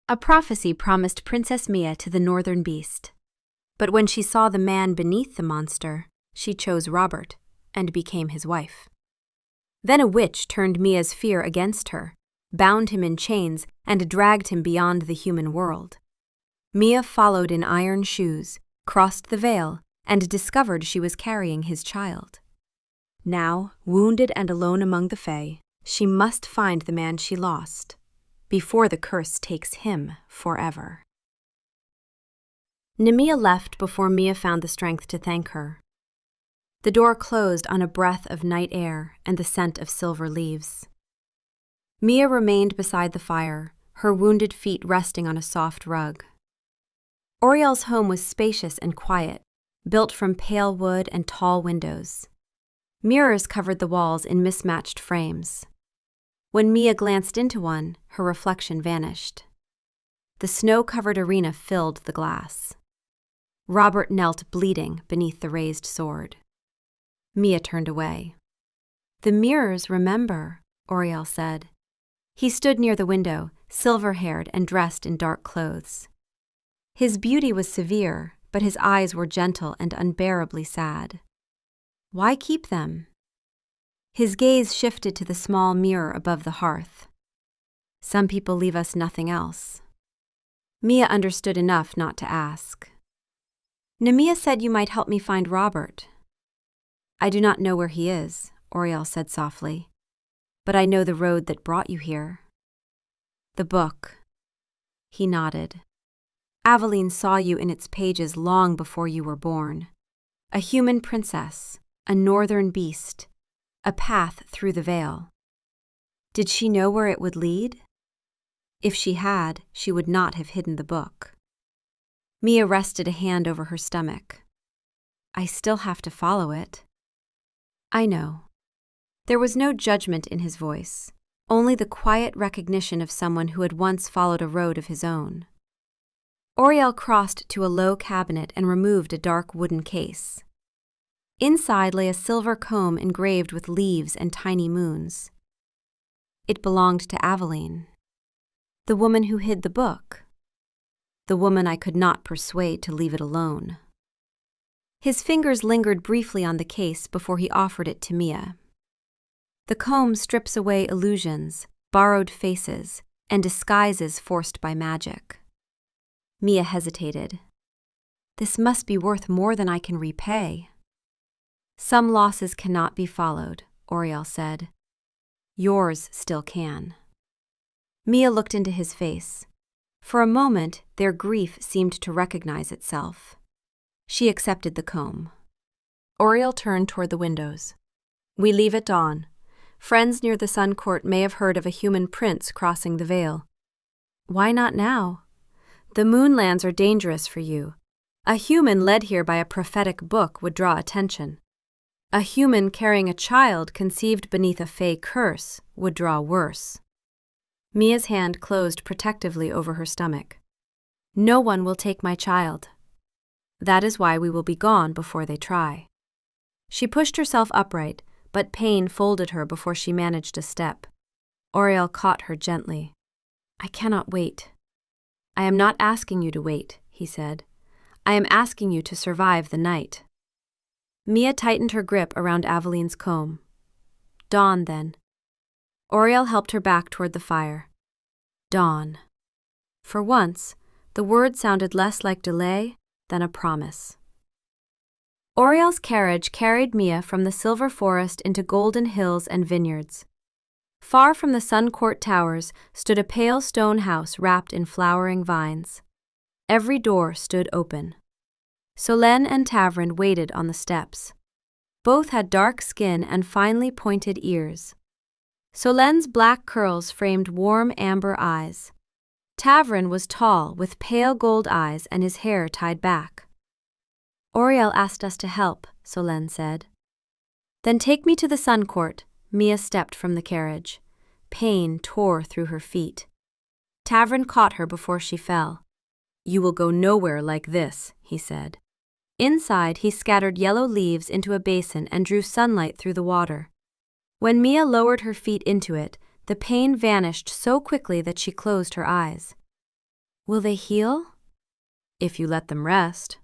A prophecy promised Princess Mia to the northern beast. But when she saw the man beneath the monster, she chose Robert and became his wife. Then a witch turned Mia's fear against her, bound him in chains, and dragged him beyond the human world. Mia followed in iron shoes, crossed the veil, and discovered she was carrying his child. Now, wounded and alone among the Fae, she must find the man she lost, before the curse takes him forever. Nemea left before Mia found the strength to thank her. The door closed on a breath of night air and the scent of silver leaves. Mia remained beside the fire, her wounded feet resting on a soft rug. Oriel's home was spacious and quiet, built from pale wood and tall windows. Mirrors covered the walls in mismatched frames. When Mia glanced into one, her reflection vanished. The snow-covered arena filled the glass. Robert knelt bleeding beneath the raised sword. Mia turned away. "The mirrors remember," Oriel said. He stood near the window, silver-haired and dressed in dark clothes. His beauty was severe, but his eyes were gentle and unbearably sad. "Why keep them?" His gaze shifted to the small mirror above the hearth. "Some people leave us nothing else." Mia understood enough not to ask. "Nemea said you might help me find Robert." "I do not know where he is," Oriel said softly, "but I know the road that brought you here." "The book." He nodded. "Aveline saw you in its pages long before you were born. A human princess, a northern beast, a path through the veil. Did she know where it would lead? If she had, she would not have hidden the book." Mia rested a hand over her stomach. "I still have to follow it." "I know." There was no judgment in his voice, only the quiet recognition of someone who had once followed a road of his own. Oriel crossed to a low cabinet and removed a dark wooden case. Inside lay a silver comb engraved with leaves and tiny moons. It belonged to Aveline, the woman who hid the book, the woman I could not persuade to leave it alone. His fingers lingered briefly on the case before he offered it to Mia. The comb strips away illusions, borrowed faces, and disguises forced by magic. Mia hesitated. "This must be worth more than I can repay." "Some losses cannot be followed," Oriel said. "Yours still can." Mia looked into his face. For a moment, their grief seemed to recognize itself. She accepted the comb. Oriel turned toward the windows. "We leave at dawn. Friends near the Sun Court may have heard of a human prince crossing the veil." "Why not now? The moonlands are dangerous for you. A human led here by a prophetic book would draw attention. A human carrying a child conceived beneath a Fae curse would draw worse." Mia's hand closed protectively over her stomach. "No one will take my child. That is why we will be gone before they try." She pushed herself upright, but pain folded her before she managed a step. Oriel caught her gently. "I cannot wait." "I am not asking you to wait," he said. "I am asking you to survive the night." Mia tightened her grip around Aveline's comb. "Dawn, then." Oriel helped her back toward the fire. "Dawn." For once, the word sounded less like delay than a promise. Oriel's carriage carried Mia from the silver forest into golden hills and vineyards. Far from the Sun Court towers stood a pale stone house wrapped in flowering vines. Every door stood open. Solène and Tavrin waited on the steps. Both had dark skin and finely pointed ears. Solène's black curls framed warm amber eyes. Tavrin was tall, with pale gold eyes and his hair tied back. "Oriel asked us to help," Solène said. "Then take me to the Sun Court." Mia stepped from the carriage. Pain tore through her feet. Tavrin caught her before she fell. "You will go nowhere like this," he said. Inside, he scattered yellow leaves into a basin and drew sunlight through the water. When Mia lowered her feet into it, the pain vanished so quickly that she closed her eyes. Will they heal? If you let them rest.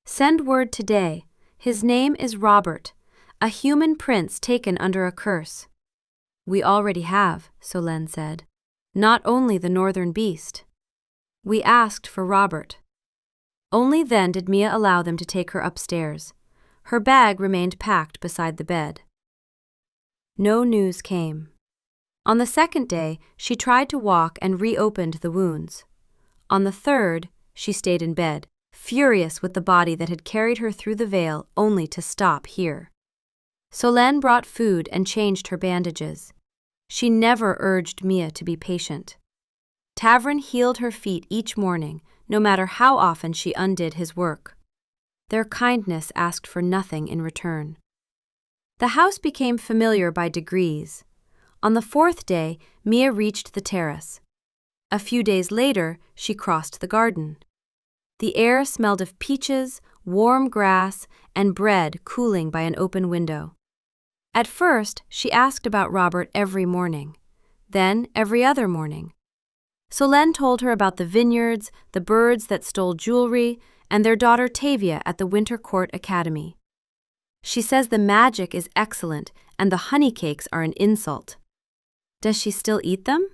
Send word today. His name is Robert, a human prince taken under a curse. We already have, Solène said. Not only the northern beast. We asked for Robert. Only then did Mia allow them to take her upstairs. Her bag remained packed beside the bed. No news came. On the second day, she tried to walk and reopened the wounds. On the third, she stayed in bed, furious with the body that had carried her through the veil only to stop here. Solène brought food and changed her bandages. She never urged Mia to be patient. Tavrin healed her feet each morning, no matter how often she undid his work. Their kindness asked for nothing in return. The house became familiar by degrees. On the fourth day, Mia reached the terrace. A few days later, she crossed the garden. The air smelled of peaches, warm grass, and bread cooling by an open window. At first, she asked about Robert every morning, then every other morning. Solène told her about the vineyards, the birds that stole jewelry, and their daughter Tavia at the Winter Court Academy. She says the magic is excellent and the honey cakes are an insult. Does she still eat them?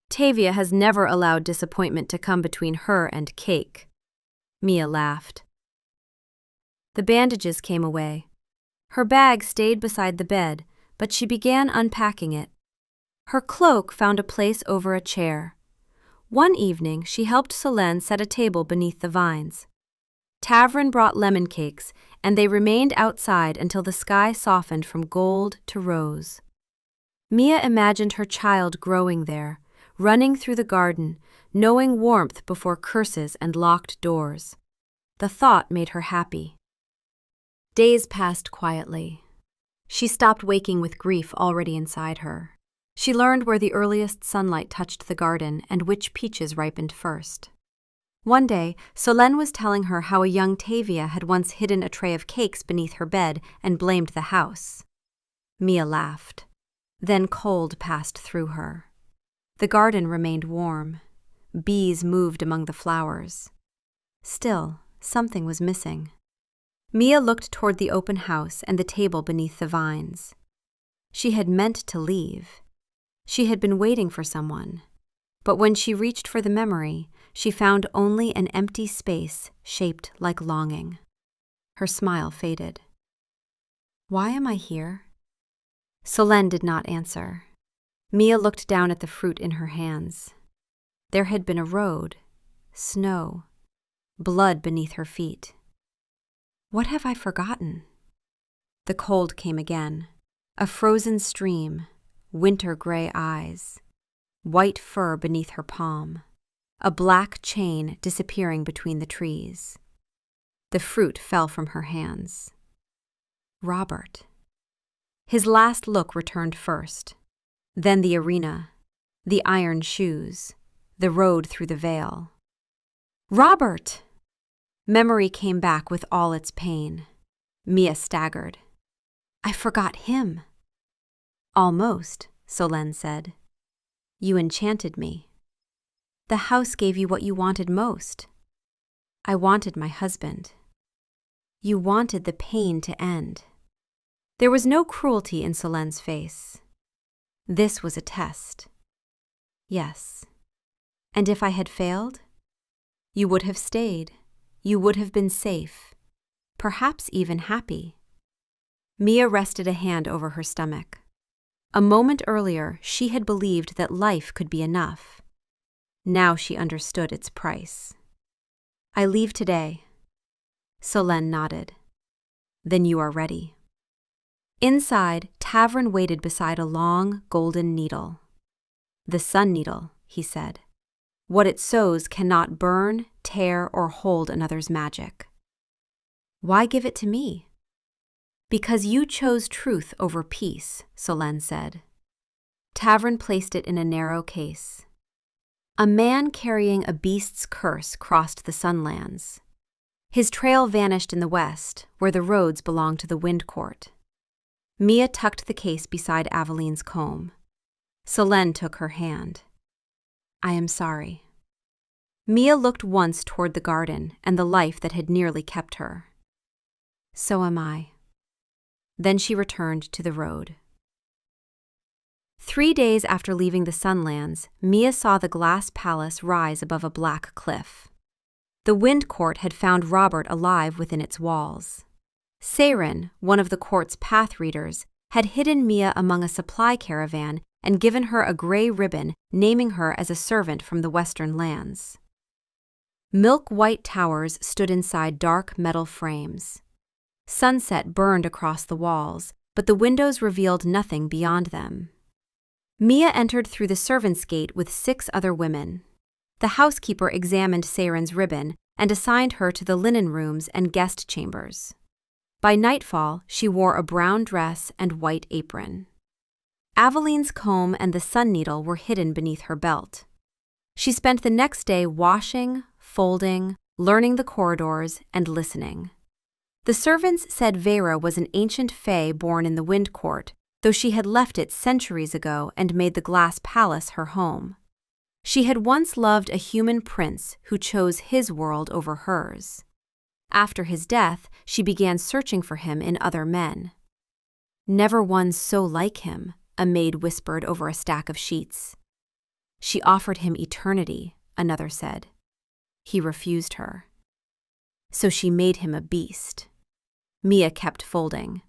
Tavia has never allowed disappointment to come between her and cake. Mia laughed. The bandages came away. Her bag stayed beside the bed, but she began unpacking it. Her cloak found a place over a chair. One evening, she helped Solène set a table beneath the vines. Tavrin brought lemon cakes, and they remained outside until the sky softened from gold to rose. Mia imagined her child growing there, running through the garden, knowing warmth before curses and locked doors. The thought made her happy. Days passed quietly. She stopped waking with grief already inside her. She learned where the earliest sunlight touched the garden and which peaches ripened first. One day, Solène was telling her how a young Tavia had once hidden a tray of cakes beneath her bed and blamed the house. Mia laughed. Then cold passed through her. The garden remained warm. Bees moved among the flowers. Still, something was missing. Mia looked toward the open house and the table beneath the vines. She had meant to leave. She had been waiting for someone. But when she reached for the memory, she found only an empty space shaped like longing. Her smile faded. Why am I here? Solène did not answer. Mia looked down at the fruit in her hands. There had been a road, snow, blood beneath her feet. What have I forgotten? The cold came again. A frozen stream, winter-gray eyes, white fur beneath her palm, a black chain disappearing between the trees. The fruit fell from her hands. Robert. His last look returned first, then the arena, the iron shoes, the road through the veil. Robert! Memory came back with all its pain. Mia staggered. I forgot him. Almost, Solène said. You enchanted me. The house gave you what you wanted most. I wanted my husband. You wanted the pain to end. There was no cruelty in Solène's face. This was a test. Yes. And if I had failed? You would have stayed. You would have been safe, perhaps even happy. Mia rested a hand over her stomach. A moment earlier, she had believed that life could be enough. Now she understood its price. I leave today. Solène nodded. Then you are ready. Inside, Tavrin waited beside a long, golden needle. The sun needle, he said. What it sows cannot burn, tear, or hold another's magic. Why give it to me? Because you chose truth over peace, Solène said. Tavrin placed it in a narrow case. A man carrying a beast's curse crossed the sunlands. His trail vanished in the west, where the roads belonged to the Wind Court. Mia tucked the case beside Aveline's comb. Solène took her hand. I am sorry. Mia looked once toward the garden and the life that had nearly kept her. So am I. Then she returned to the road. 3 days after leaving the Sunlands, Mia saw the glass palace rise above a black cliff. The Wind Court had found Robert alive within its walls. Seiren, one of the court's path readers, had hidden Mia among a supply caravan and given her a gray ribbon, naming her as a servant from the western lands. Milk-white towers stood inside dark metal frames. Sunset burned across the walls, but the windows revealed nothing beyond them. Mia entered through the servants' gate with 6 other women. The housekeeper examined Seiren's ribbon and assigned her to the linen rooms and guest chambers. By nightfall, she wore a brown dress and white apron. Aveline's comb and the sun needle were hidden beneath her belt. She spent the next day washing, folding, learning the corridors, and listening. The servants said Vera was an ancient fae born in the Wind Court, though she had left it centuries ago and made the glass palace her home. She had once loved a human prince who chose his world over hers. After his death, she began searching for him in other men. Never one so like him, a maid whispered over a stack of sheets. She offered him eternity, another said. He refused her. So she made him a beast. Mia kept folding.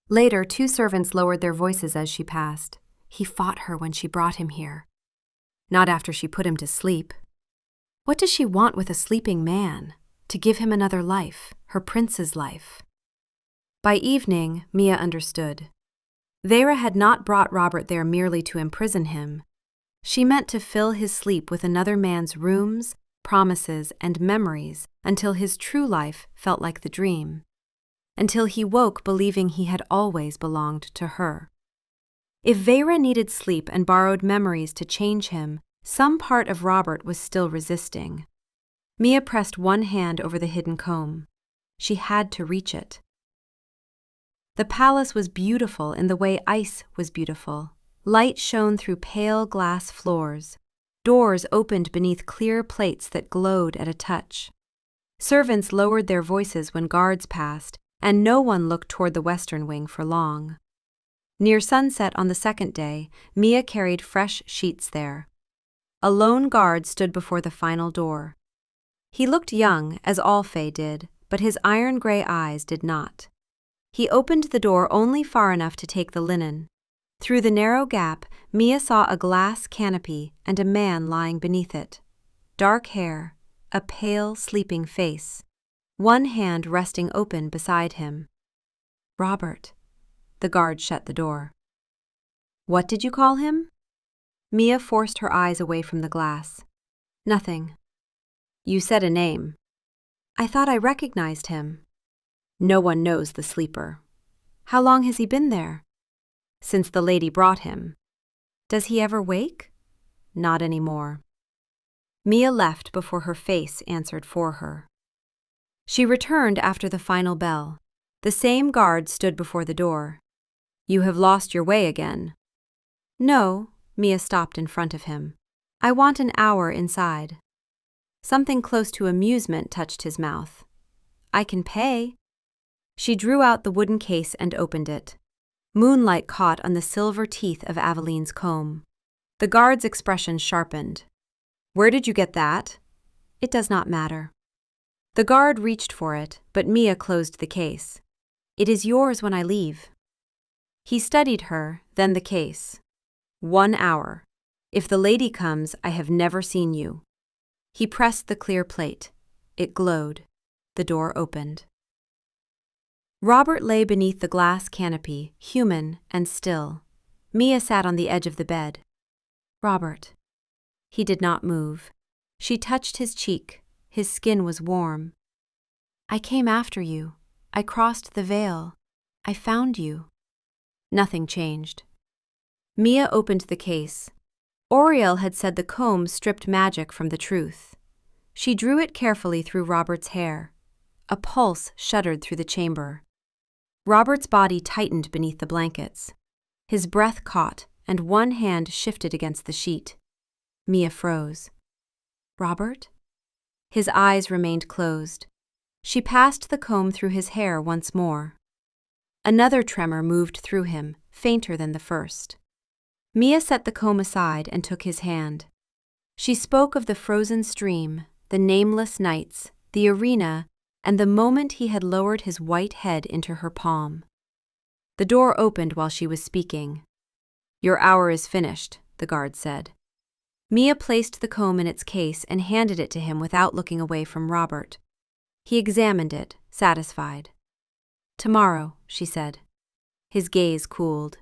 Later, 2 servants lowered their voices as she passed. He fought her when she brought him here. Not after she put him to sleep. What does she want with a sleeping man? To give him another life, her prince's life. By evening, Mia understood. Vera had not brought Robert there merely to imprison him. She meant to fill his sleep with another man's rooms, promises, and memories until his true life felt like the dream. Until he woke believing he had always belonged to her. If Vera needed sleep and borrowed memories to change him, some part of Robert was still resisting. Mia pressed one hand over the hidden comb. She had to reach it. The palace was beautiful in the way ice was beautiful. Light shone through pale glass floors. Doors opened beneath clear plates that glowed at a touch. Servants lowered their voices when guards passed, and no one looked toward the western wing for long. Near sunset on the second day, Mia carried fresh sheets there. A lone guard stood before the final door. He looked young, as all fae did, but his iron-gray eyes did not. He opened the door only far enough to take the linen. Through the narrow gap, Mia saw a glass canopy and a man lying beneath it. Dark hair, a pale, sleeping face. One hand resting open beside him. Robert. The guard shut the door. What did you call him? Mia forced her eyes away from the glass. Nothing. You said a name. I thought I recognized him. No one knows the sleeper. How long has he been there? Since the lady brought him. Does he ever wake? Not anymore. Mia left before her face answered for her. She returned after the final bell. The same guard stood before the door. You have lost your way again. No, Mia stopped in front of him. I want an hour inside. Something close to amusement touched his mouth. I can pay. She drew out the wooden case and opened it. Moonlight caught on the silver teeth of Aveline's comb. The guard's expression sharpened. Where did you get that? It does not matter. The guard reached for it, but Mia closed the case. It is yours when I leave. He studied her, then the case. 1 hour. If the lady comes, I have never seen you. He pressed the clear plate. It glowed. The door opened. Robert lay beneath the glass canopy, human and still. Mia sat on the edge of the bed. Robert. He did not move. She touched his cheek. His skin was warm. I came after you. I crossed the veil. I found you. Nothing changed. Mia opened the case. Oriel had said the comb stripped magic from the truth. She drew it carefully through Robert's hair. A pulse shuddered through the chamber. Robert's body tightened beneath the blankets. His breath caught, and one hand shifted against the sheet. Mia froze. Robert? His eyes remained closed. She passed the comb through his hair once more. Another tremor moved through him, fainter than the first. Mia set the comb aside and took his hand. She spoke of the frozen stream, the nameless nights, the arena, and the moment he had lowered his white head into her palm. The door opened while she was speaking. "Your hour is finished," the guard said. Mia placed the comb in its case and handed it to him without looking away from Robert. He examined it, satisfied. "Tomorrow," she said. His gaze cooled.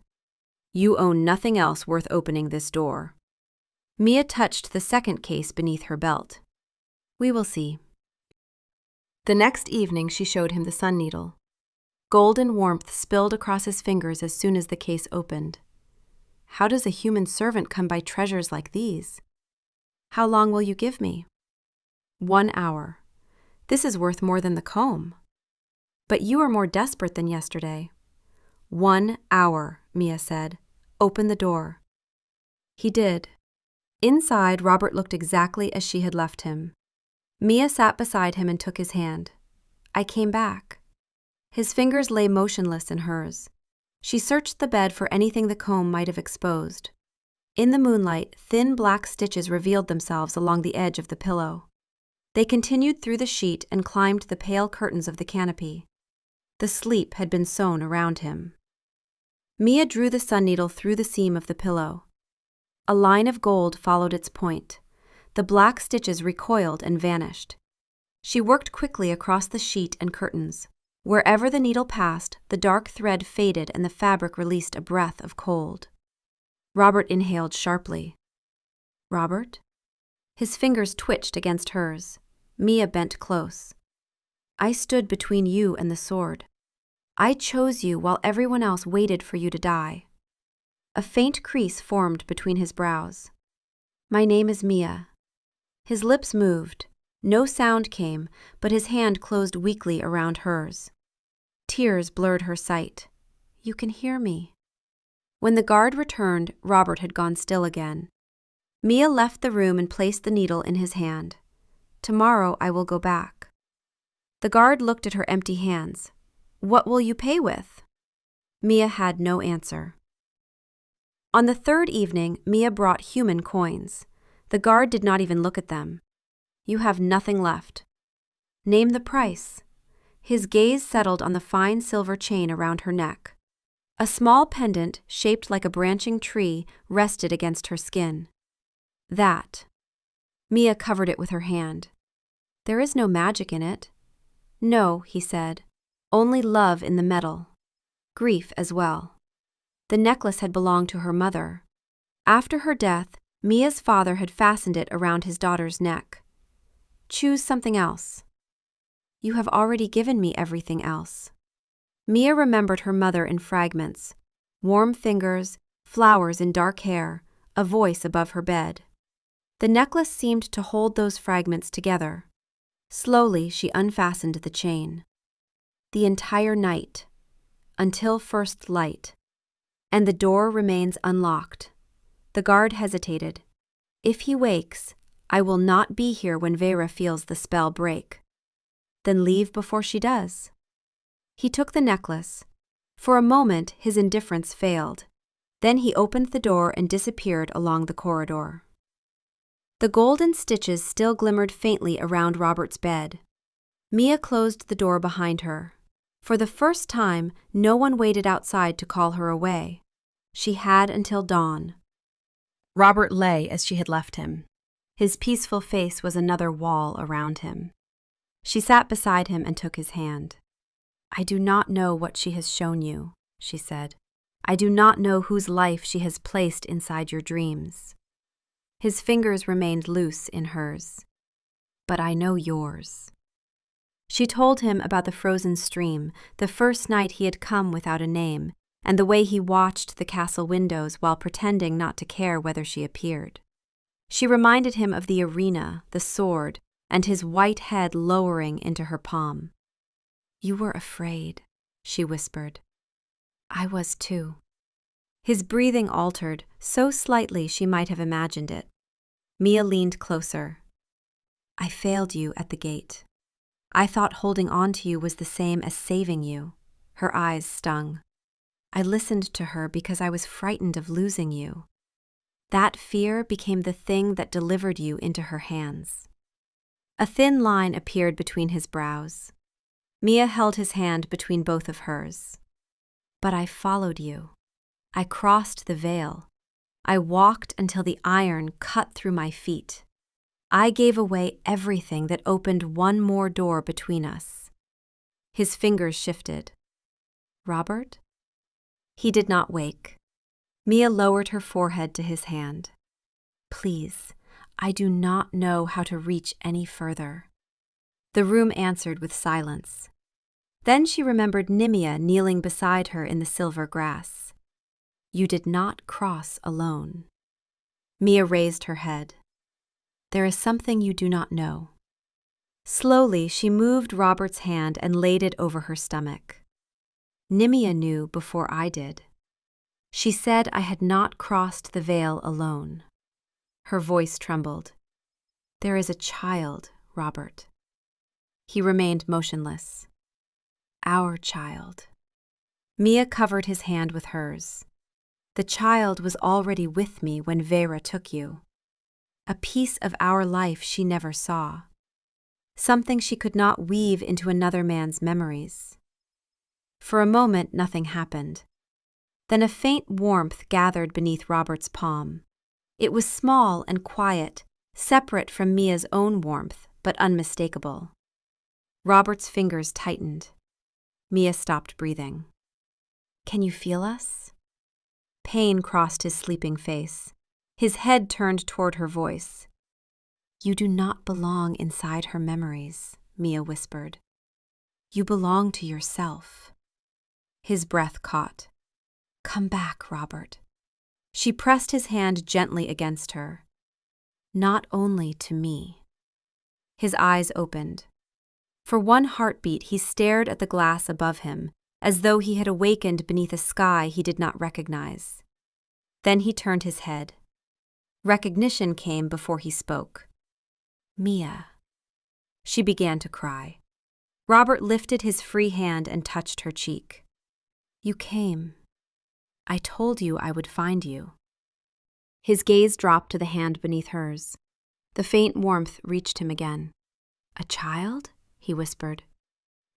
"You own nothing else worth opening this door." Mia touched the second case beneath her belt. "We will see." The next evening she showed him the sun needle. Golden warmth spilled across his fingers as soon as the case opened. "How does a human servant come by treasures like these?" "How long will you give me?" 1 hour. This is worth more than the comb." "But you are more desperate than yesterday." 1 hour, Mia said. "Open the door." He did. Inside, Robert looked exactly as she had left him. Mia sat beside him and took his hand. "I came back." His fingers lay motionless in hers. She searched the bed for anything the comb might have exposed. In the moonlight, thin black stitches revealed themselves along the edge of the pillow. They continued through the sheet and climbed the pale curtains of the canopy. The sleep had been sewn around him. Mia drew the sun needle through the seam of the pillow. A line of gold followed its point. The black stitches recoiled and vanished. She worked quickly across the sheet and curtains. Wherever the needle passed, the dark thread faded and the fabric released a breath of cold. Robert inhaled sharply. "Robert?" His fingers twitched against hers. Mia bent close. "I stood between you and the sword. I chose you while everyone else waited for you to die." A faint crease formed between his brows. "My name is Mia." His lips moved. No sound came, but his hand closed weakly around hers. Tears blurred her sight. "You can hear me." When the guard returned, Robert had gone still again. Mia left the room and placed the needle in his hand. "Tomorrow I will go back." The guard looked at her empty hands. "What will you pay with?" Mia had no answer. On the third evening, Mia brought human coins. The guard did not even look at them. "You have nothing left." "Name the price." His gaze settled on the fine silver chain around her neck. A small pendant, shaped like a branching tree, rested against her skin. "That." Mia covered it with her hand. "There is no magic in it." "No," he said. "Only love in the metal. Grief as well." The necklace had belonged to her mother. After her death, Mia's father had fastened it around his daughter's neck. "Choose something else." "You have already given me everything else." Mia remembered her mother in fragments. Warm fingers, flowers in dark hair, a voice above her bed. The necklace seemed to hold those fragments together. Slowly, she unfastened the chain. "The entire night, until first light. And the door remains unlocked." The guard hesitated. "If he wakes, I will not be here when Vera feels the spell break." "Then leave before she does." He took the necklace. For a moment, his indifference failed. Then he opened the door and disappeared along the corridor. The golden stitches still glimmered faintly around Robert's bed. Mia closed the door behind her. For the first time, no one waited outside to call her away. She had until dawn. Robert lay as she had left him. His peaceful face was another wall around him. She sat beside him and took his hand. "I do not know what she has shown you," she said. "I do not know whose life she has placed inside your dreams." His fingers remained loose in hers. "But I know yours." She told him about the frozen stream, the first night he had come without a name, and the way he watched the castle windows while pretending not to care whether she appeared. She reminded him of the arena, the sword, and his white head lowering into her palm. "You were afraid," she whispered. "I was too." His breathing altered, so slightly she might have imagined it. Mia leaned closer. I failed you at the gate. I thought holding on to you was the same as saving you. Her eyes stung. I listened to her because I was frightened of losing you. That fear became the thing that delivered you into her hands. A thin line appeared between his brows. Mia held his hand between both of hers. But I followed you. I crossed the veil. I walked until the iron cut through my feet. I gave away everything that opened one more door between us. His fingers shifted. Robert? He did not wake. Mia lowered her forehead to his hand. Please, I do not know how to reach any further. The room answered with silence. Then she remembered Nimia kneeling beside her in the silver grass. You did not cross alone. Mia raised her head. There is something you do not know. Slowly, she moved Robert's hand and laid it over her stomach. Nimia knew before I did. She said I had not crossed the veil alone. Her voice trembled. There is a child, Robert. He remained motionless. Our child. Mia covered his hand with hers. The child was already with me when Vera took you. A piece of our life she never saw. Something she could not weave into another man's memories. For a moment, nothing happened. Then a faint warmth gathered beneath Robert's palm. It was small and quiet, separate from Mia's own warmth, but unmistakable. Robert's fingers tightened. Mia stopped breathing. Can you feel us? Pain crossed his sleeping face. His head turned toward her voice. You do not belong inside her memories, Mia whispered. You belong to yourself. His breath caught. Come back, Robert. She pressed his hand gently against her. Not only to me. His eyes opened. For one heartbeat, he stared at the glass above him, as though he had awakened beneath a sky he did not recognize. Then he turned his head. Recognition came before he spoke. Mia. She began to cry. Robert lifted his free hand and touched her cheek. You came. I told you I would find you. His gaze dropped to the hand beneath hers. The faint warmth reached him again. A child? He whispered.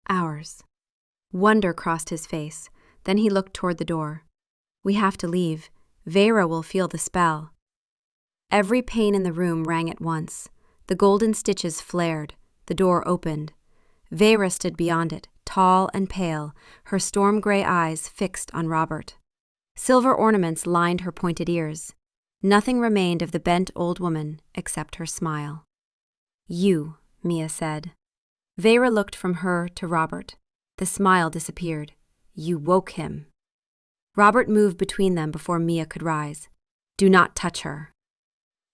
Ours. Wonder crossed his face. Then he looked toward the door. We have to leave. Vera will feel the spell. Every pane in the room rang at once. The golden stitches flared. The door opened. Vera stood beyond it, tall and pale, her storm-gray eyes fixed on Robert. Silver ornaments lined her pointed ears. Nothing remained of the bent old woman except her smile. You, Mia said. Vera looked from her to Robert. The smile disappeared. You woke him. Robert moved between them before Mia could rise. Do not touch her.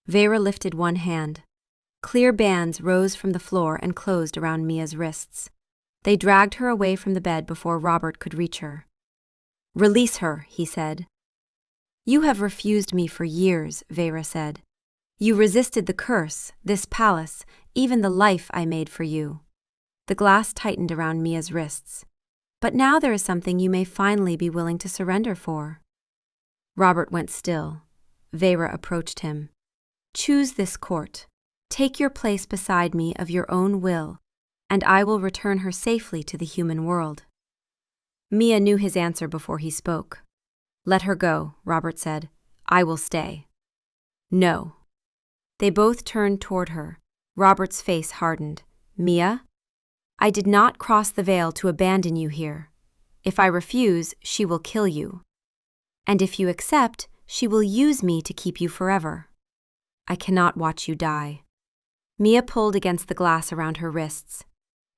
Vera lifted one hand. Clear bands rose from the floor and closed around Mia's wrists. They dragged her away from the bed before Robert could reach her. Release her, he said. You have refused me for years, Vera said. You resisted the curse, this palace, even the life I made for you. The glass tightened around Mia's wrists. But now there is something you may finally be willing to surrender for. Robert went still. Vera approached him. Choose this court. Take your place beside me of your own will, and I will return her safely to the human world. Mia knew his answer before he spoke. Let her go, Robert said. I will stay. No. They both turned toward her. Robert's face hardened. Mia? I did not cross the veil to abandon you here. If I refuse, she will kill you. And if you accept, she will use me to keep you forever. I cannot watch you die. Mia pulled against the glass around her wrists.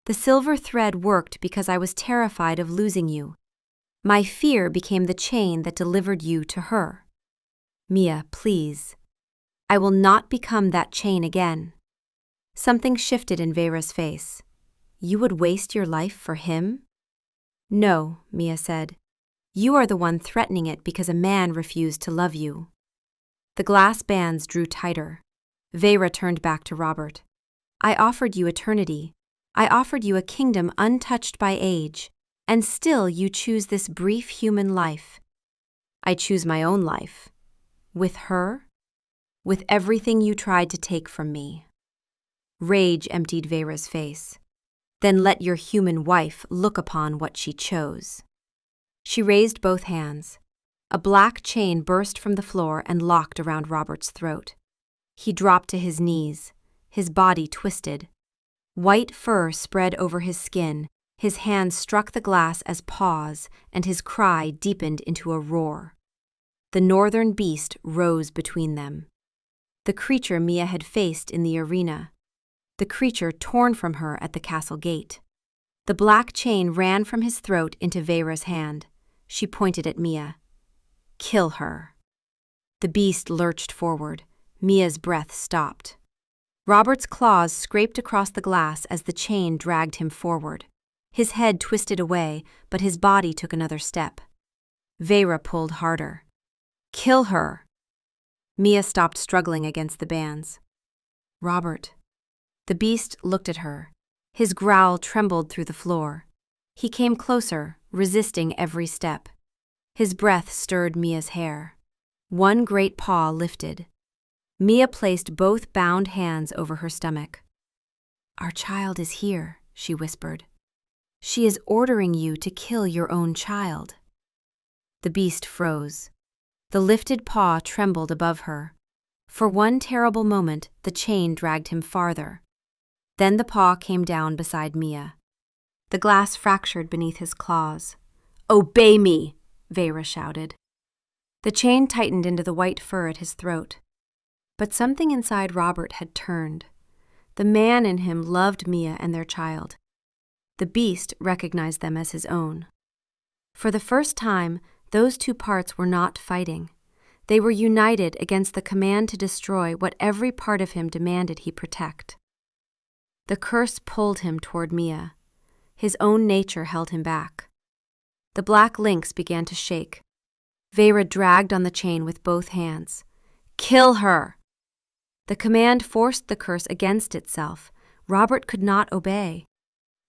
The silver thread worked because I was terrified of losing you. My fear became the chain that delivered you to her. Mia, please. I will not become that chain again. Something shifted in Vera's face. You would waste your life for him? No, Mia said. You are the one threatening it because a man refused to love you. The glass bands drew tighter. Vera turned back to Robert. I offered you eternity. I offered you a kingdom untouched by age, and still you choose this brief human life. I choose my own life. With her? With everything you tried to take from me. Rage emptied Veyra's face. Then let your human wife look upon what she chose. She raised both hands. A black chain burst from the floor and locked around Robert's throat. He dropped to his knees, his body twisted. White fur spread over his skin, his hands struck the glass as paws, and his cry deepened into a roar. The northern beast rose between them. The creature Mia had faced in the arena. The creature torn from her at the castle gate. The black chain ran from his throat into Veyra's hand. She pointed at Mia. Kill her. The beast lurched forward. Mia's breath stopped. Robert's claws scraped across the glass as the chain dragged him forward. His head twisted away, but his body took another step. Veyra pulled harder. Kill her. Mia stopped struggling against the bands. Robert. The beast looked at her. His growl trembled through the floor. He came closer, resisting every step. His breath stirred Mia's hair. One great paw lifted. Mia placed both bound hands over her stomach. Our child is here, she whispered. She is ordering you to kill your own child. The beast froze. The lifted paw trembled above her. For one terrible moment, the chain dragged him farther. Then the paw came down beside Mia. The glass fractured beneath his claws. Obey me, Veyra shouted. The chain tightened into the white fur at his throat. But something inside Robert had turned. The man in him loved Mia and their child. The beast recognized them as his own. For the first time, those two parts were not fighting. They were united against the command to destroy what every part of him demanded he protect. The curse pulled him toward Mia. His own nature held him back. The black lynx began to shake. Veyra dragged on the chain with both hands. Kill her! The command forced the curse against itself. Robert could not obey.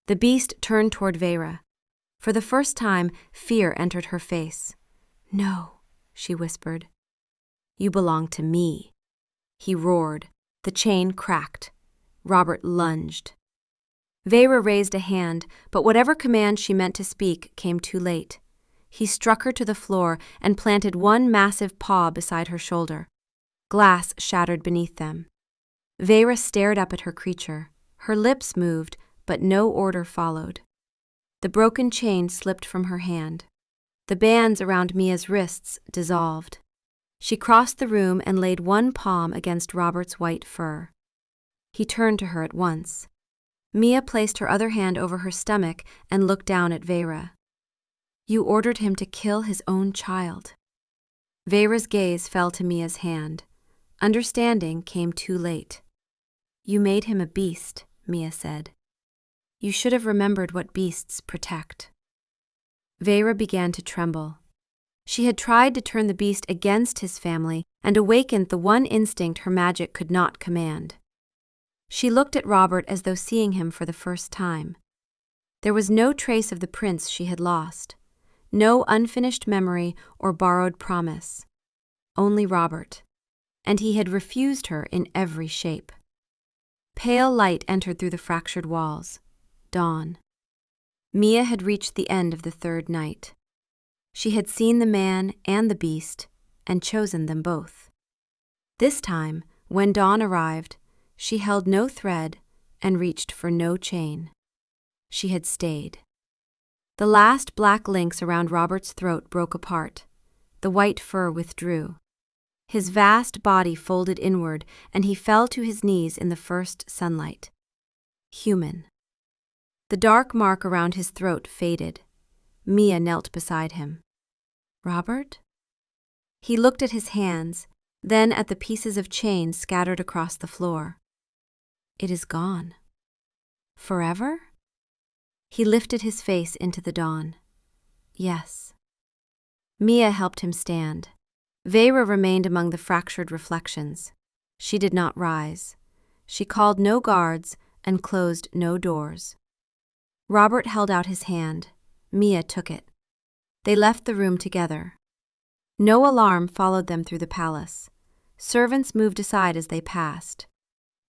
The beast turned toward Veyra. For the first time, fear entered her face. No, she whispered. You belong to me. He roared. The chain cracked. Robert lunged. Veyra raised a hand, but whatever command she meant to speak came too late. He struck her to the floor and planted one massive paw beside her shoulder. Glass shattered beneath them. Veyra stared up at her creature. Her lips moved, but no order followed. The broken chain slipped from her hand. The bands around Mia's wrists dissolved. She crossed the room and laid one palm against Robert's white fur. He turned to her at once. Mia placed her other hand over her stomach and looked down at Veyra. You ordered him to kill his own child. Veyra's gaze fell to Mia's hand. Understanding came too late. You made him a beast, Mia said. You should have remembered what beasts protect. Veyra began to tremble. She had tried to turn the beast against his family and awakened the one instinct her magic could not command. She looked at Robert as though seeing him for the first time. There was no trace of the prince she had lost, no unfinished memory or borrowed promise. Only Robert, and he had refused her in every shape. Pale light entered through the fractured walls. Dawn. Mia had reached the end of the third night. She had seen the man and the beast and chosen them both. This time, when dawn arrived, she held no thread and reached for no chain. She had stayed. The last black links around Robert's throat broke apart. The white fur withdrew. His vast body folded inward, and he fell to his knees in the first sunlight. Human. The dark mark around his throat faded. Mia knelt beside him. Robert? He looked at his hands, then at the pieces of chain scattered across the floor. It is gone. Forever? He lifted his face into the dawn. Yes. Mia helped him stand. Veyra remained among the fractured reflections. She did not rise. She called no guards and closed no doors. Robert held out his hand. Mia took it. They left the room together. No alarm followed them through the palace. Servants moved aside as they passed.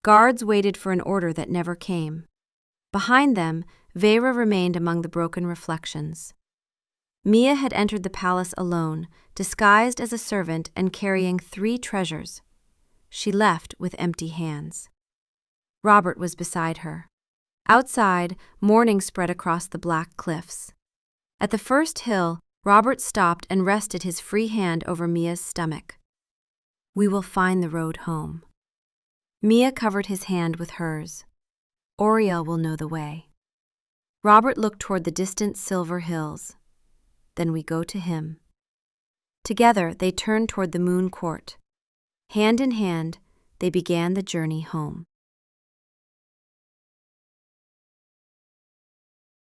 Guards waited for an order that never came. Behind them, Vera remained among the broken reflections. Mia had entered the palace alone, disguised as a servant and carrying 3 treasures. She left with empty hands. Robert was beside her. Outside, morning spread across the black cliffs. At the first hill, Robert stopped and rested his free hand over Mia's stomach. "We will find the road home." Mia covered his hand with hers. "Oriel will know the way." Robert looked toward the distant silver hills. "Then we go to him." Together they turned toward the moon court. Hand in hand, they began the journey home.